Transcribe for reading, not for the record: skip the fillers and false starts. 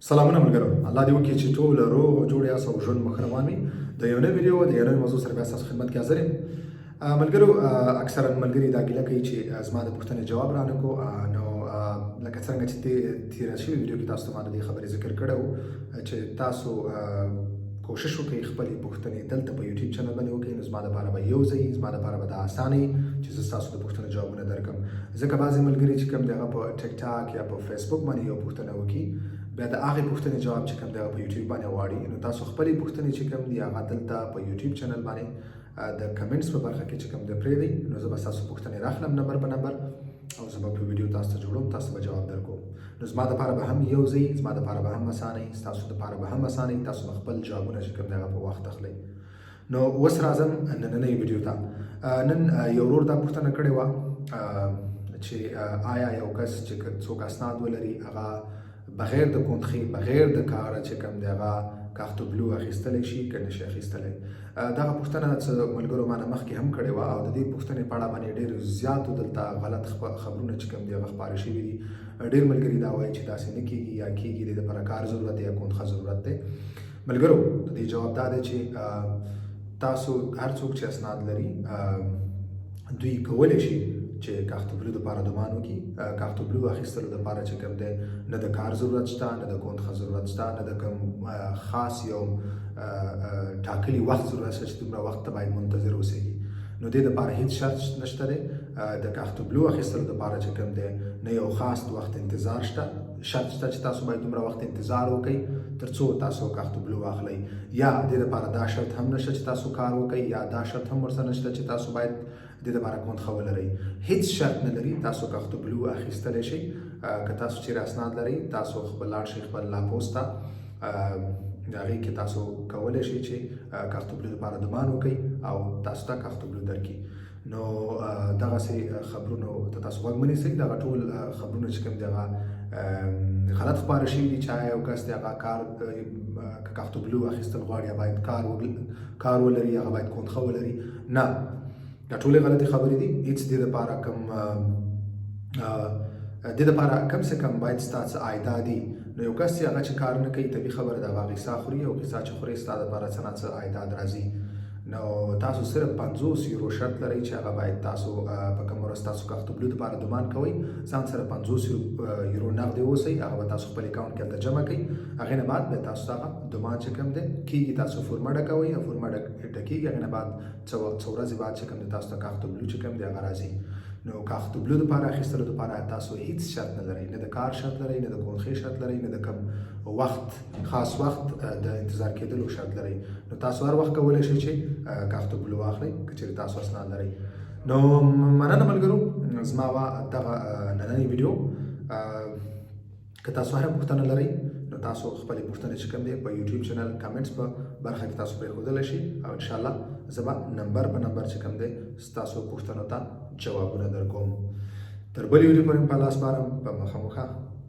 سلامونه ملګرو، الله دې وکړي چې ټول روغ او جوړ یاست او ژوند مو ښه روان وي. د یو نوې ویډیو د یو نوې موضوع سره بیا ستاسو خدمت کې حاضر یم. ملګرو، اکثرا ملګري دا ګیله کوي چې زما د پوښتنې جواب رانه کو. نو لکه څنګه چې تېره شوې ویډیو کې تاسو ته ما د دې خبرې ذکر کړی و چې تاسو کوشش وکړئ خپلې پوښتنې دلته په یوټیوب چینل باندې وکړئ. نو زما دپاره به یو ځای زما دپاره به دا اسانه وي چې زه ستاسو د پوښتنو جوابونه درکړم. ځکه بعضې ملګري چې کوم دی هغه په ټیک ټاک یا په فیسبوک باندې یو پوښتنه وکړي، بیا د هغې پوښتنې جواب چې کوم دی هغه په یوټیوب باندې غواړي. نو تاسو خپلې پوښتنې چې کوم دي هغه دلته په یوټیوب چینل باندې د کمنټس په برخه کې چې کوم دی پرېږدئ. نو زه به ستاسو پوښتنې راخلم نمبر په نمبر او زه به په ویډیو تاسو ته جوړوم، تاسو به جواب درکوم. نو زما دپاره به هم یو ځای، زما دپاره به هم اسانه وي، ستاسو دپاره به هم اسانه وي. تاسو به خپل جوابونه چې کوم دی هغه په وخت اخلئ. نو اوس راځم نننۍ ویډیو ته. نن یو ورور دا پوښتنه کړې وه چې آیا یو کس چې څوک اسناد ولري هغه بغیر د کونتخې بغیر د کاره چې کوم دی هغه کاختوبلو اخیستلی شي که نشي اخیستلی؟ دغه پوښتنه څه ملګرو ما نه مخکې هم کړې وه او د دې پوښتنې په اړه باندې ډېر زیاتو دلته غلط خبرونه چې کوم دي هغه خپاره شوي دي. ډېر ملګري دا وایي چې داسې نه کېږي یا کېږي، د دې لپاره کار ضرورت دی یا کونتخه ضرورت دی. ملګرو، د دې جواب دا دی چې تاسو هر څوک چې اسناد لري دوی کولی شي چې کاختوبلو دپاره دومان وکړي. کاختوبلو اخیستلو دپاره چې کوم دی نه د کار ضرورت شته، نه د کونتخه ضرورت شته، نه د کوم خاص یو ټاکلي وخت ضرورت شته چې دومره وخت ته باید منتظر اوسېږي. نو دې دپاره هیڅ شرط نشته دی. د کاختوبلو اخیستلو دپاره چې کوم دی نه یو خاص وخت انتظار شته، شرط شته چې تاسو باید دومره وخت انتظار وکړئ تر څو تاسو کاختوبلو واخلئ. یا دې دپاره دا شرط هم نشته چې تاسو کار وکړئ، یا دا شرط هم ورسره نشته چې تاسو باید دې دپاره کونتخه ولرئ. هیڅ شرط نه لري، تاسو کاختوبلو اخیستلی شئ. که تاسو چیرې اسناد لرئ تاسو خپل لاړ شئ خپل لاپوسټ ته، د هغې کې تاسو کولی شئ چې کاختوبلو دپاره دومان وکړئ او تاسو ته کاختوبلو درکړي. نو دغسې خبرونو ته تاسو غوږ مه نیسئ. دغه ټول خبرونه چې کوم دي هغه غلط خپاره شوي دي چې یو کس دی هغه کار که کاختوبلو اخیستل غواړي هغه باید کار ولري، هغه باید کونتخه ولري. نه، دا ټولې غلطې خبرې دي. هېڅ دې دپاره کم سے کم باید ستا څه عایدادي. نو یو کس چې هغه چې کار نه کوي طبیعي خبره ده، هغه غیسه خوري او غیسه چې خوري ستا دپاره څه نه څه عایداد راځي. نو تاسو صرف 50 یورو شرط لرئ چې هغه باید تاسو په کوم ورځ تاسو کاختوبلو دپاره دومان کوئ ځان سره 50 یورو نغدې اوسئ. هغه به تاسو خپل اکاونټ کې هلته جمع کوئ. هغې نه بعد بیا تاسو ته هغه دومان چې کوم دی کېږي، تاسو فورمه ډکوئ او فورمه ډکېږي. هغې نه بعد څه ورځې بعد چې کوم دی تاسو ته کاختوبلو چې کوم دی هغه راځي. نو کاختوبلو دپاره اخیستلو دپاره تاسو هیڅ شرط نه لرئ، نه د کار شرط لرئ، نه د کونتخې شرط لرئ، نه د کوم وخت خاص وخت د انتظار کېدلو شرط لرئ. نو تاسو هر وخت کولی شئ چې کاختوبلو واخلئ که چېرې تاسو اسناد لرئ. نو مننه ملګرو، زما وه دغه نننۍ ویډیو. که تاسو هره پوښتنه لرئ نو تاسو خپلې پوښتنې چې کوم دی په یوټیوب چینل کمنټس په برخه کې تاسو پرېښودلی شئ او انشاءالله زه به نمبر په نمبر چې کوم دی ستاسو پوښتنو ته جوابونه درکوم. تر بلې ویډیو پورې په لاس سپارم. په مخه